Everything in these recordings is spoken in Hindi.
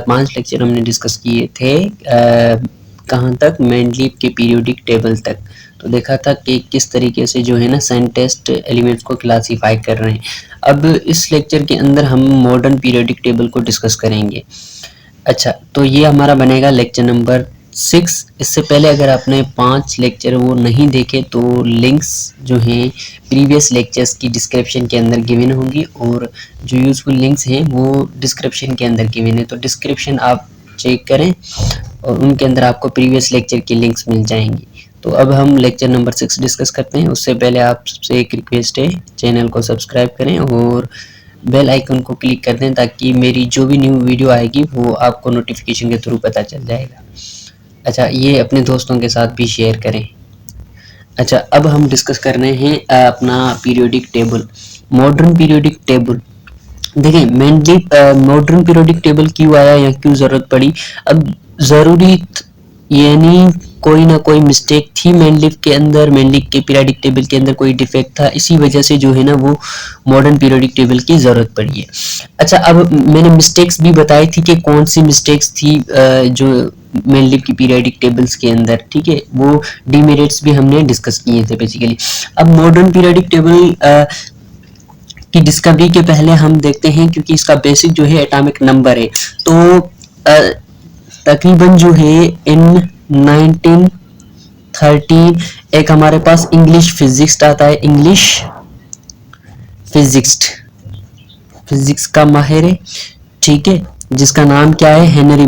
5 लेक्चर हमने डिस्कस किए थे कहाँ तक, मेंडलीव के पीरियोडिक टेबल तक। तो देखा था कि किस तरीके से जो है ना साइंटिस्ट एलिमेंट्स को क्लासीफाई कर रहे हैं। अब इस लेक्चर के अंदर हम मॉडर्न पीरियोडिक टेबल को डिस्कस करेंगे। अच्छा, तो ये हमारा बनेगा लेक्चर नंबर 6। इससे पहले अगर आपने 5 लेक्चर वो नहीं देखे तो लिंक्स जो हैं प्रीवियस लेक्चर्स की डिस्क्रिप्शन के अंदर गिवन होंगी, और जो यूजफुल लिंक्स हैं वो डिस्क्रिप्शन के अंदर गिवन है। तो डिस्क्रिप्शन आप चेक करें और उनके अंदर आपको प्रीवियस लेक्चर की लिंक्स मिल जाएंगी। तो अब हम लेक्चर नंबर 6 डिस्कस करते हैं। उससे पहले आपसे एक रिक्वेस्ट है, चैनल को सब्सक्राइब करें और बेल आइकन को क्लिक कर दें ताकि मेरी जो भी न्यू वीडियो आएगी वो आपको नोटिफिकेशन के थ्रू पता चल जाएगा। अच्छा, ये अपने दोस्तों के साथ भी शेयर करें। अच्छा, अब हम डिस्कस कर रहे हैं अपना periodic table, modern periodic table. देखिए मेनली मॉडर्न पीरियोडिक टेबल क्यों आया या क्यों ज़रूरत पड़ी। अब ज़रूरी यानी कोई ना कोई मिस्टेक थी मेनलीव के अंदर, मेनलीव के पीरियोडिक टेबल के अंदर कोई डिफेक्ट था, इसी वजह से जो है ना वो मॉडर्न पीरियोडिक टेबल की ज़रूरत पड़ी है। अच्छा, अब मैंने मिस्टेक्स भी बताई थी कि कौन सी मिस्टेक्स थी जो मेनलीव की पीरियोडिक टेबल्स के अंदर, ठीक है, वो डीमेरिट्स भी हमने डिस्कस किए थे बेसिकली। अब मॉडर्न पीरियोडिक टेबल की डिस्कवरी के पहले हम देखते हैं, क्योंकि इसका बेसिक जो है एटॉमिक नंबर है, तो तकरीबन जो है इन 1913 एक हमारे पास इंग्लिश फिजिक्स आता है, इंग्लिश फिजिक्स का माहिर है, ठीक है, जिसका नाम क्या है, हेनरी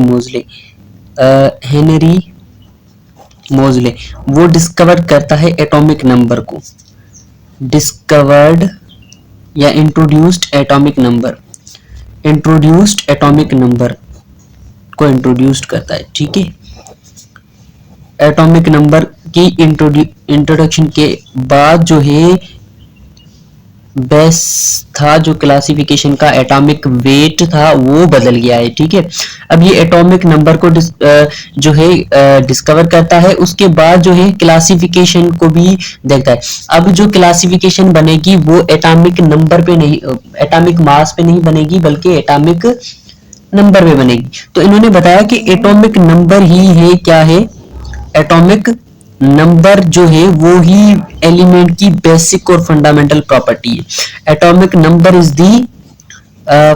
मोज़ले। वो डिस्कवर करता है एटॉमिक नंबर को, डिस्कवर्ड या इंट्रोड्यूस्ड एटॉमिक नंबर को इंट्रोड्यूस्ड करता है, ठीक है। एटॉमिक नंबर की इंट्रोडक्शन के बाद जो है बेस था, जो क्लासिफिकेशन का एटॉमिक वेट था वो बदल गया है, ठीक है। अब ये एटॉमिक नंबर को जो है डिस्कवर करता है, उसके बाद जो है क्लासिफिकेशन को भी देखता है। अब जो क्लासिफिकेशन बनेगी वो एटॉमिक नंबर पे नहीं, एटॉमिक मास पे नहीं बनेगी, बल्कि एटॉमिक नंबर पे बनेगी। तो इन्होंने बताया कि एटॉमिक नंबर ही है, क्या है, एटॉमिक नंबर जो है वो ही एलिमेंट की बेसिक और फंडामेंटल प्रॉपर्टी है। Atomic number is the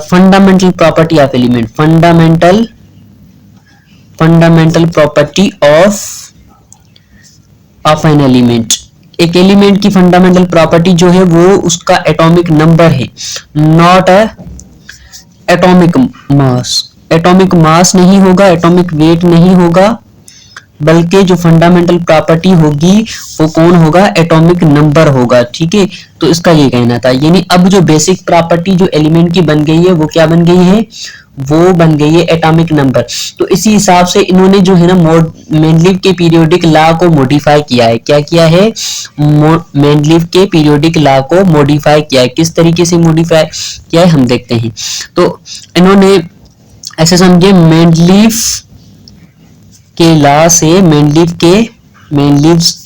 fundamental property of element, fundamental property of an element. एक एलिमेंट की फंडामेंटल प्रॉपर्टी जो है वो उसका एटॉमिक नंबर है, not a atomic mass. Atomic mass नहीं होगा, एटॉमिक वेट नहीं होगा, बल्कि जो फंडामेंटल प्रॉपर्टी होगी वो कौन होगा, एटॉमिक नंबर होगा, ठीक है। तो इसका ये कहना था, यानी अब जो बेसिक प्रॉपर्टी जो एलिमेंट की बन गई है वो क्या बन गई है, वो बन गई है एटॉमिक नंबर। तो इसी हिसाब से इन्होंने जो है ना मेंडलीव के पीरियोडिक लॉ को मॉडिफाई किया है। क्या किया है, मेंडलीव के पीरियोडिक लॉ को मॉडिफाई किया है। किस तरीके से मॉडिफाई किया है हम देखते हैं। तो इन्होंने ऐसे समझे, मेंडलीव के लॉ से, मेंडलीव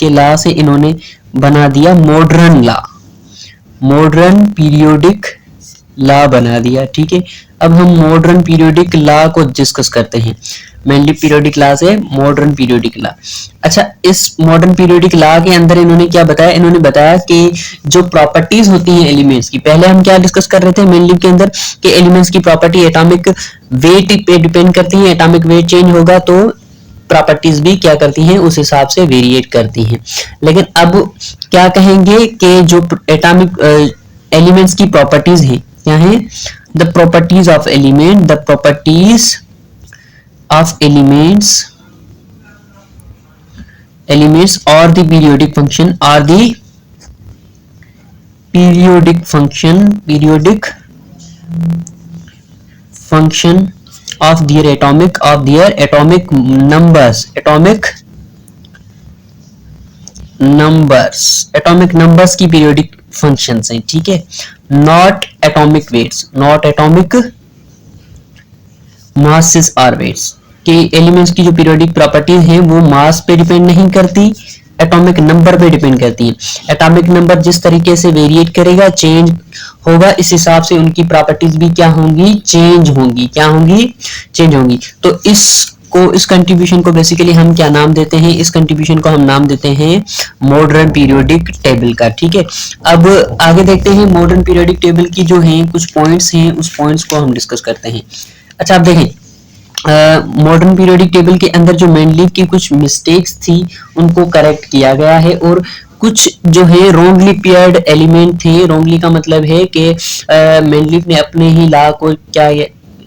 के लॉ से इन्होंने बना दिया मॉडर्न पीरियोडिक लॉ बना दिया, ठीक है। अब हम मॉडर्न पीरियोडिक लॉ को डिस्कस करते हैं, मेंडलीव पीरियोडिक लॉ से मॉडर्न पीरियोडिक लॉ। अच्छा, इस मॉडर्न पीरियोडिक लॉ के अंदर इन्होंने क्या बताया, इन्होंने बताया कि जो प्रॉपर्टीज होती हैं एलिमेंट्स की, पहले हम क्या डिस्कस कर रहे थे मेंडलीव के अंदर कि एलिमेंट्स की प्रॉपर्टी एटॉमिक वेट पे डिपेंड करती है, एटॉमिक वेट चेंज होगा तो प्रॉपर्टीज भी क्या करती हैं, उस हिसाब से वेरिएट करती हैं। लेकिन अब क्या कहेंगे कि जो एटॉमिक एलिमेंट्स की प्रॉपर्टीज हैं, क्या है, the properties of element, elements are the periodic function of their atomic numbers की पीरियोडिक फंक्शंस हैं, ठीक है। Not atomic weights, not atomic masses और वेट्स, के एलिमेंट्स की जो पीरियोडिक प्रॉपर्टीज हैं वो मास पे डिपेंड नहीं करती, एटॉमिक नंबर पे डिपेंड करती हैं। एटॉमिक नंबर जिस तरीके से वेरिएट करेगा, चेंज होगा, इस हिसाब से उनकी प्रॉपर्टीज भी क्या होंगी, चेंज होंगी। क्या होंगी, चेंज होंगी। तो इस कंट्रीब्यूशन को बेसिकली हम क्या नाम देते हैं, इस कंट्रीब्यूशन को हम नाम देते हैं मॉडर्न पीरियोडिक टेबल का। ठीक है, अब आगे देखते हैं मॉडर्न पीरियोडिक टेबल की जो है कुछ पॉइंट्स हैं, उस पॉइंट्स को हम डिस्कस करते हैं। अच्छा, आप देखें मॉडर्न पीरियोडिक टेबल के अंदर जो मेनलीफ की कुछ मिस्टेक्स थी उनको करेक्ट किया गया है, और कुछ जो है रॉन्गली पेयर्ड एलिमेंट थे। रॉन्गली का मतलब है कि मेनलीफ ने अपने ही लॉ को क्या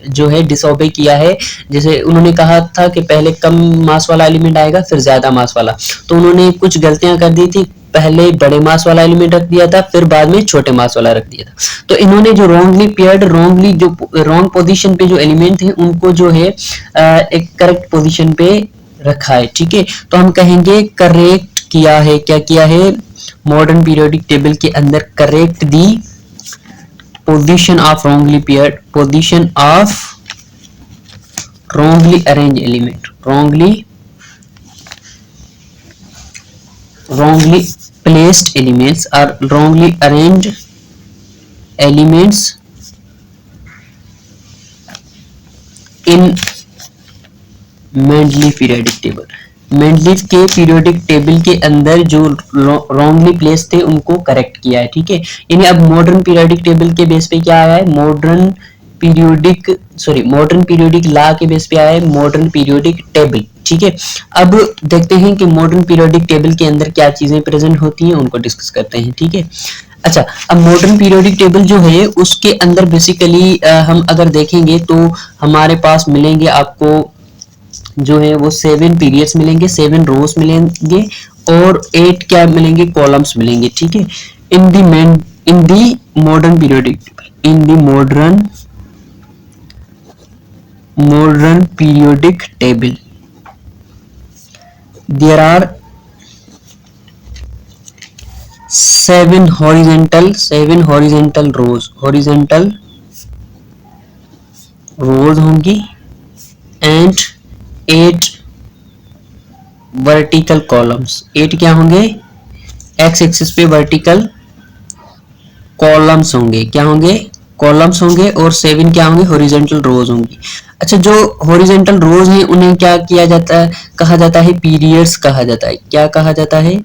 जो है डिसओबे किया है। जैसे उन्होंने कहा था कि पहले कम मास वाला एलिमेंट आएगा फिर ज्यादा मास वाला, तो उन्होंने कुछ गलतियां कर दी थी। पहले बड़े मास वाला एलिमेंट रख दिया था, फिर बाद में छोटे मास वाला रख दिया था। तो इन्होंने जो रॉन्गली पेयर्ड, रॉन्गली जो रॉन्ग पोजीशन पे जो एलिमेंट थे उनको जो है एक करेक्ट पोजीशन पे रखा है। ठीक है, तो हम कहेंगे करेक्ट किया है। क्या किया है, मॉडर्न पीरियोडिक टेबल के अंदर correct the position of wrongly paired, position of wrongly arranged element, wrongly placed elements or wrongly arranged elements in Mendeleev periodic table। Mendeleev के पीरियोडिक टेबल के अंदर जो रॉन्गली प्लेस थे उनको करेक्ट किया है। ठीक है, यानी अब मॉडर्न पीरियोडिक टेबल के बेस पे क्या आया है, मॉडर्न पीरियोडिक लॉ के बेस पे आया है मॉडर्न पीरियोडिक टेबल। ठीक है, अब देखते हैं कि मॉडर्न पीरियोडिक टेबल के अंदर क्या चीजें प्रेजेंट होती हैं, उनको डिस्कस करते हैं। ठीक है, अच्छा, अब मॉडर्न पीरियोडिक टेबल जो है उसके अंदर बेसिकली हम अगर देखेंगे तो हमारे पास मिलेंगे आपको जो है वो 7 पीरियड्स मिलेंगे, 7 रोज मिलेंगे और 8 क्या मिलेंगे, कॉलम्स मिलेंगे। ठीक है, in the modern periodic table, in the modern periodic table there are 7 horizontal rows होंगी एंड 8 वर्टिकल कॉलम्स। 8 क्या होंगे, एक्स एक्सिस पे वर्टिकल कॉलम्स होंगे। क्या होंगे, कॉलम्स होंगे, और 7 क्या होंगे, हॉरिजॉन्टल रोज होंगी। अच्छा, जो हॉरिजॉन्टल रोज हैं उन्हें क्या किया जाता है, कहा जाता है पीरियड्स कहा जाता है। क्या कहा जाता है,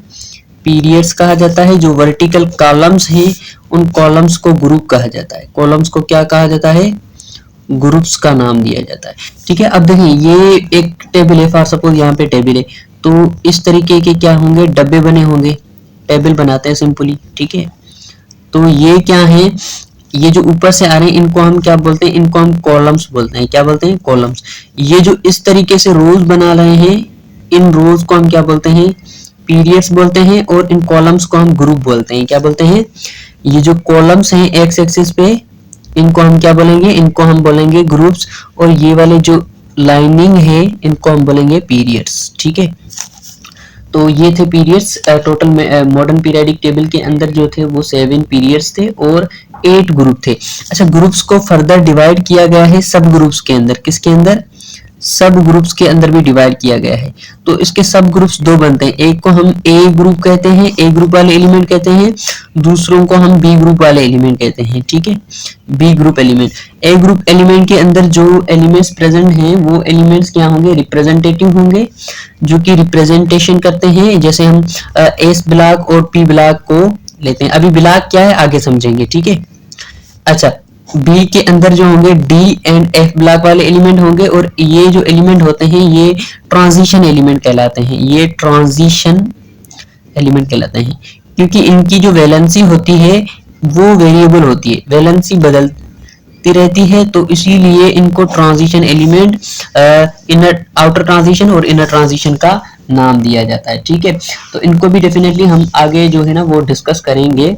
पीरियड्स कहा जाता है। जो वर्टिकल कॉलम्स हैं उन कॉलम्स को ग्रुप कहा जाता है। कॉलम्स को क्या कहा जाता है, ग्रुप्स का नाम दिया जाता है। ठीक है, अब देखिए ये एक टेबल है, फॉर सपोज यहाँ पे टेबल है, तो इस तरीके के क्या होंगे, डब्बे बने होंगे, टेबल बनाते हैं सिंपली। ठीक है, तो ये क्या है, ये जो ऊपर से आ रहे हैं इनको हम क्या बोलते हैं, इनको हम कॉलम्स बोलते हैं। क्या बोलते हैं, कॉलम्स। ये जो इस तरीके से रोज बना रहे हैं, इन रोज को हम क्या बोलते हैं, पीरियड्स बोलते हैं, और इन कॉलम्स को हम ग्रुप बोलते हैं। क्या बोलते हैं, ये जो कॉलम्स हैं एक्स एक्सिस पे, इनको हम क्या बोलेंगे, इनको हम बोलेंगे ग्रुप्स, और ये वाले जो लाइनिंग है इनको हम बोलेंगे पीरियड्स। ठीक है, तो ये थे periods. Total modern periodic table के अंदर जो थे वो 7 पीरियड्स थे और 8 ग्रुप थे। अच्छा, ग्रुप्स को फर्दर डिवाइड किया गया है सब ग्रुप्स के अंदर। किसके अंदर, सब ग्रुप्स के अंदर भी डिवाइड किया गया है। तो इसके सब ग्रुप्स दो बनते हैं, एक को हम ए ग्रुप कहते हैं, ए ग्रुप वाले एलिमेंट कहते हैं, दूसरों को हम बी ग्रुप वाले एलिमेंट कहते हैं। ठीक है, बी ग्रुप एलिमेंट। ए ग्रुप एलिमेंट के अंदर जो एलिमेंट्स प्रेजेंट हैं वो एलिमेंट्स क्या होंगे, रिप्रेजेंटेटिव होंगे, जो कि रिप्रेजेंटेशन करते हैं। जैसे हम एस ब्लॉक और पी ब्लॉक को लेते हैं। अभी ब्लॉक क्या है आगे समझेंगे। ठीक है, अच्छा, बी के अंदर जो होंगे डी एंड एफ ब्लॉक वाले एलिमेंट होंगे, और ये जो एलिमेंट होते हैं ये ट्रांजिशन एलिमेंट कहलाते हैं। ये ट्रांजिशन एलिमेंट कहलाते हैं क्योंकि इनकी जो वैलेंसी होती है वो वेरिएबल होती है, वैलेंसी बदलती रहती है, तो इसीलिए इनको transition element, inner outer transition और इनर ट्रांजिशन का नाम दिया जाता है। ठीक है, तो इनको भी डेफिनेटली हम आगे जो है ना वो डिस्कस करेंगे।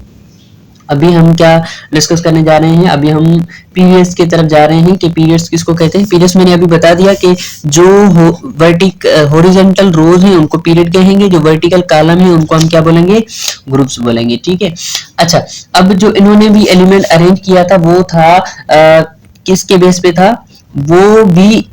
अभी हम क्या डिस्कस करने जा रहे हैं, अभी हम पीरियड्स की तरफ जा रहे हैं कि पीरियड्स किसको कहते हैं। पीरियड्स मैंने अभी बता दिया कि जो हॉरिजॉन्टल रोज हैं उनको पीरियड कहेंगे, जो वर्टिकल कॉलम है उनको हम क्या बोलेंगे, ग्रुप्स बोलेंगे। ठीक है, अच्छा, अब जो इन्होंने भी एलिमेंट अरेंज किया था वो था किसके बेस पे था, वो भी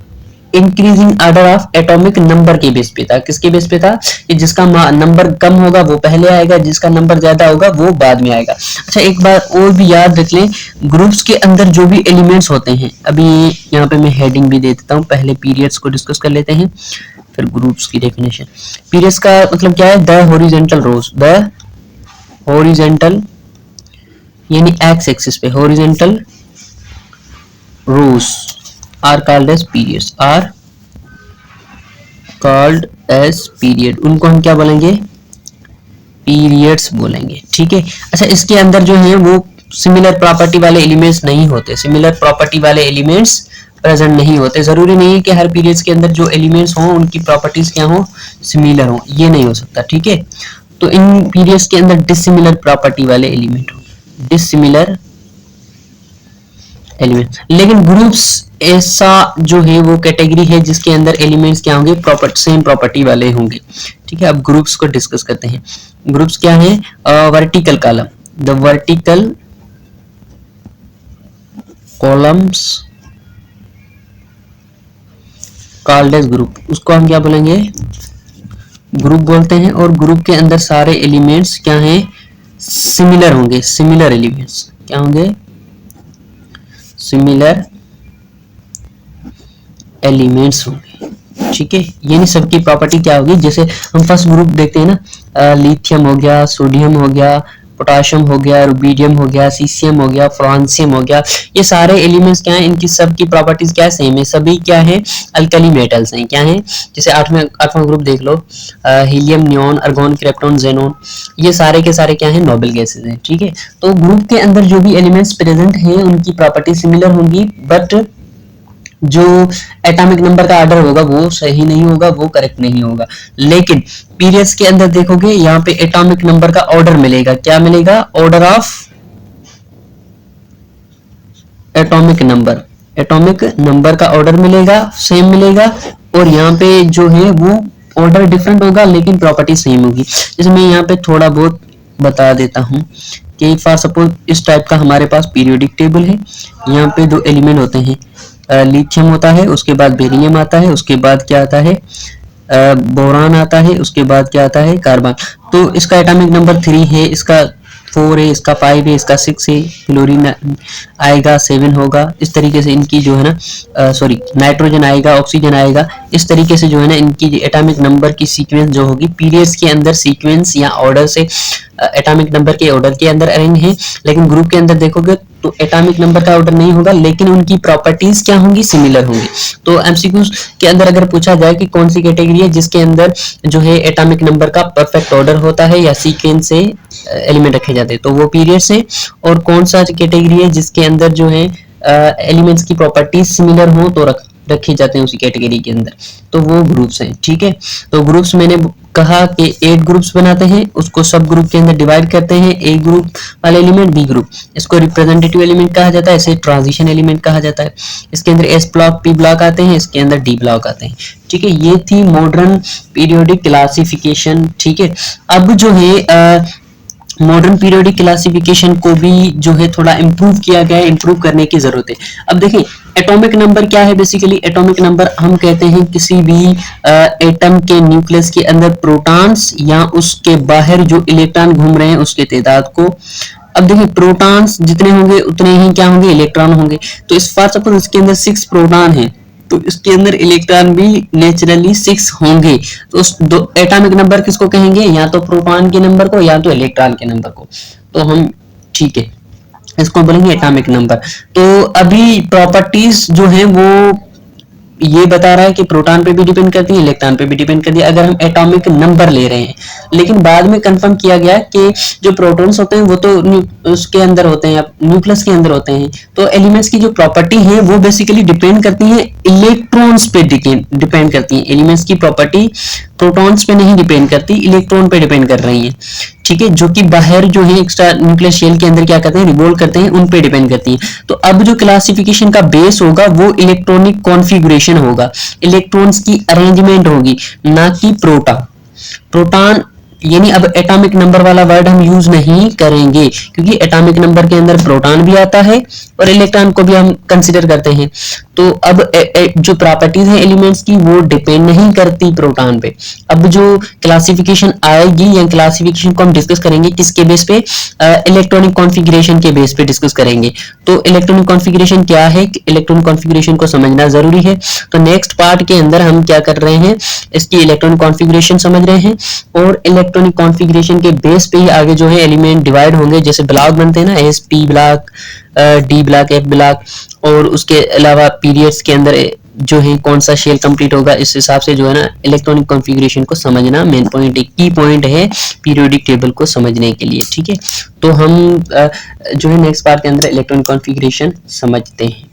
increasing order of atomic number के बेस पे था। किसके बेस पे था? कि जिसका नंबर कम होगा वो पहले आएगा, जिसका नंबर ज्यादा होगा वो बाद में आएगा। अच्छा, एक बार और भी याद रख लें, ग्रुप्स के अंदर जो भी एलिमेंट्स होते हैं, अभी यहाँ पे मैं हेडिंग भी दे देता हूँ, पहले पीरियड्स को डिस्कस कर लेते हैं फिर ग्रुप्स की डेफिनेशन। पीरियड्स का मतलब क्या है? The horizontal rows, the horizontal यानी एक्स एक्सिस पे horizontal rows are called as periods, are called as period. उनको हम क्या बोलेंगे? पीरियड्स बोलेंगे, ठीक है। अच्छा, इसके अंदर जो है वो सिमिलर प्रॉपर्टी वाले एलिमेंट्स नहीं होते, सिमिलर प्रॉपर्टी वाले एलिमेंट्स प्रेजेंट नहीं होते। जरूरी नहीं है कि हर पीरियड्स के अंदर जो एलिमेंट्स हों उनकी प्रॉपर्टीज क्या हो? सिमिलर हो, ये नहीं हो सकता, ठीक है। तो इन पीरियड्स के अंदर डिसिमिलर प्रॉपर्टी वाले एलिमेंट होंगे, डिसिमिलर एलिमेंट। लेकिन ग्रुप्स ऐसा जो है वो कैटेगरी है जिसके अंदर एलिमेंट्स क्या होंगे? सेम प्रॉपर्टी वाले होंगे, ठीक है। अब ग्रुप्स को डिस्कस करते हैं। ग्रुप्स क्या है? Vertical column, the vertical columns called age group, उसको हम क्या बोलेंगे? ग्रुप बोलते हैं। और ग्रुप के अंदर सारे एलिमेंट्स क्या हैं? सिमिलर होंगे, सिमिलर एलिमेंट्स क्या होंगे? सिमिलर एलिमेंट्स होंगे, ठीक है। यानी सबकी प्रॉपर्टी क्या होगी? जैसे हम फर्स्ट ग्रुप देखते हैं ना, लिथियम हो गया, सोडियम हो गया, पोटाशियम हो गया, रुबीडियम हो गया, सीसियम हो गया, फ्रांसियम हो गया, ये सारे एलिमेंट्स क्या हैं? इनकी सबकी प्रॉपर्टीज क्या है? सेम है, सभी क्या है? अल्कली मेटल्स हैं। क्या है? जैसे आठवां ग्रुप देख लो, helium, neon, argon, krypton, xenon, ये सारे के सारे क्या है? नोबल गैसेस हैं, ठीक है। तो ग्रुप के अंदर जो भी एलिमेंट्स प्रेजेंट हैं उनकी प्रॉपर्टी सिमिलर होंगी, बट जो एटॉमिक नंबर का ऑर्डर होगा वो सही नहीं होगा, वो करेक्ट नहीं होगा। लेकिन पीरियड्स के अंदर देखोगे यहाँ पे एटॉमिक नंबर का ऑर्डर मिलेगा। क्या मिलेगा? Order of atomic number, atomic number का ऑर्डर मिलेगा, सेम मिलेगा। और यहाँ पे जो है वो ऑर्डर डिफरेंट होगा लेकिन प्रॉपर्टी सेम होगी। जैसे मैं यहाँ पे थोड़ा बहुत बता देता हूँ कि फॉर सपोज इस टाइप का हमारे पास पीरियोडिक टेबल है। यहाँ पे दो एलिमेंट होते हैं, लिथियम होता है, उसके बाद बेरिलियम आता है, उसके बाद क्या आता है? बोरान आता है, उसके बाद क्या आता है? कार्बन। तो इसका एटॉमिक नंबर 3 है, इसका 4 है, इसका 5 है, इसका 6 है, क्लोरीन आएगा 7 होगा। इस तरीके से इनकी जो है ना सॉरी नाइट्रोजन आएगा, ऑक्सीजन आएगा। इस तरीके से जो है ना इनकी एटॉमिक नंबर की सीक्वेंस जो होगी पीरियड्स के अंदर सीक्वेंस या ऑर्डर से एटॉमिक नंबर के ऑर्डर के अंदर अरेंज है। लेकिन ग्रुप के अंदर देखोगे तो एटॉमिक नंबर का ऑर्डर नहीं होगा लेकिन उनकी प्रॉपर्टीज क्या होंगी? सिमिलर होंगी। तो एमसीक्यूज के अंदर अगर पूछा जाए कि कौन सी कैटेगरी है जिसके अंदर जो है एटॉमिक नंबर का परफेक्ट ऑर्डर होता है या सीक्वेंस से एलिमेंट रखे जाते हैं, तो वो पीरियड्स है। और कौन सा कैटेगरी है जिसके अंदर जो है एलिमेंट्स की प्रॉपर्टीज सिमिलर हो तो रखे जाते हैं उसी कैटेगरी के अंदर, तो वो ग्रुप्स हैं, ठीक है। तो ग्रुप्स मैंने कहा कि 8 ग्रुप्स बनाते हैं, उसको सब ग्रुप के अंदर डिवाइड करते हैं। ए ग्रुप वाले एलिमेंट, बी ग्रुप, इसको रिप्रेजेंटेटिव एलिमेंट कहा जाता है, इसे ट्रांजिशन एलिमेंट कहा जाता है। इसके अंदर एस ब्लॉक, पी ब्लॉक आते हैं, इसके अंदर डी ब्लॉक आते हैं, ठीक है। ये थी मॉडर्न पीरियोडिक क्लासिफिकेशन, ठीक है। अब जो है मॉडर्न पीरियोडिक क्लासिफिकेशन को भी जो है थोड़ा इम्प्रूव किया गया है, इम्प्रूव करने की जरूरत है। अब देखें एटॉमिक नंबर क्या है? बेसिकली एटॉमिक नंबर हम कहते हैं किसी भी एटम के न्यूक्लियस के अंदर प्रोटॉन्स या उसके बाहर जो इलेक्ट्रॉन घूम रहे हैं उसके तादाद को। अब देखिए प्रोटॉन्स जितने होंगे उतने ही क्या होंगे? इलेक्ट्रॉन होंगे। तो इस फॉर सपोज इसके अंदर 6 प्रोटॉन है तो इसके अंदर इलेक्ट्रॉन भी नेचुरली 6 होंगे। तो उस दो एटॉमिक नंबर किसको कहेंगे? या तो प्रोटॉन के नंबर को या तो इलेक्ट्रॉन के नंबर को। तो हम ठीक है इसको बोलेंगे एटॉमिक नंबर। तो अभी प्रॉपर्टीज जो है वो ये बता रहा है कि प्रोटॉन पे भी डिपेंड करती है, इलेक्ट्रॉन पे भी डिपेंड करती है अगर हम एटॉमिक नंबर ले रहे हैं। लेकिन बाद में कंफर्म किया गया कि जो प्रोटॉन्स होते हैं वो तो उसके अंदर होते हैं, न्यूक्लियस के अंदर होते हैं। तो एलिमेंट्स की जो प्रॉपर्टी है वो बेसिकली डिपेंड करती है इलेक्ट्रॉन्स पे, डिपेंड करती है। एलिमेंट्स की प्रॉपर्टी प्रोटॉन्स पे नहीं डिपेंड करती, इलेक्ट्रॉन पे डिपेंड कर रही है, ठीक है। जो कि बाहर जो है एक्स्ट्रा न्यूक्लियस शेल के अंदर क्या करते हैं? रिवॉल्व करते हैं, उन पे डिपेंड करती है। तो अब जो क्लासिफिकेशन का बेस होगा वो इलेक्ट्रॉनिक कॉन्फ़िगरेशन होगा, इलेक्ट्रॉन्स की अरेंजमेंट होगी, ना कि प्रोटॉन यानी अब एटॉमिक नंबर वाला वर्ड हम यूज नहीं करेंगे क्योंकि एटॉमिक नंबर के अंदर प्रोटॉन भी आता है और इलेक्ट्रॉन को भी हम कंसिडर करते हैं। तो अब जो प्रॉपर्टीज है एलिमेंट्स की वो डिपेंड नहीं करती प्रोटॉन पे। अब जो क्लासिफिकेशन आएगी या क्लासिफिकेशन को हम डिस्कस करेंगे किसके बेस पे, इलेक्ट्रॉनिक कॉन्फ़िगरेशन के बेस पे डिस्कस करेंगे। तो इलेक्ट्रॉनिक कॉन्फ़िगरेशन क्या है, इलेक्ट्रॉनिक कॉन्फ़िगरेशन को समझना जरूरी है। तो नेक्स्ट पार्ट के अंदर हम क्या कर रहे हैं, इसकी इलेक्ट्रॉनिक कॉन्फ़िगरेशन समझ रहे हैं और इलेक्ट्रॉनिक कॉन्फ़िगरेशन के बेस पे ही आगे जो है एलिमेंट डिवाइड होंगे। जैसे ब्लॉक बनते हैं ना, S P block, D block, F block, और उसके अलावा पीरियड्स के अंदर जो है कौन सा शेल कंप्लीट होगा, इस हिसाब से जो है ना इलेक्ट्रॉनिक कॉन्फ़िगरेशन को समझना मेन पॉइंट, एक की पॉइंट है पीरियोडिक टेबल को समझने के लिए। ठीक है, तो हम जो है नेक्स्ट पार्ट के अंदर इलेक्ट्रॉनिक कॉन्फ़िगरेशन समझते हैं।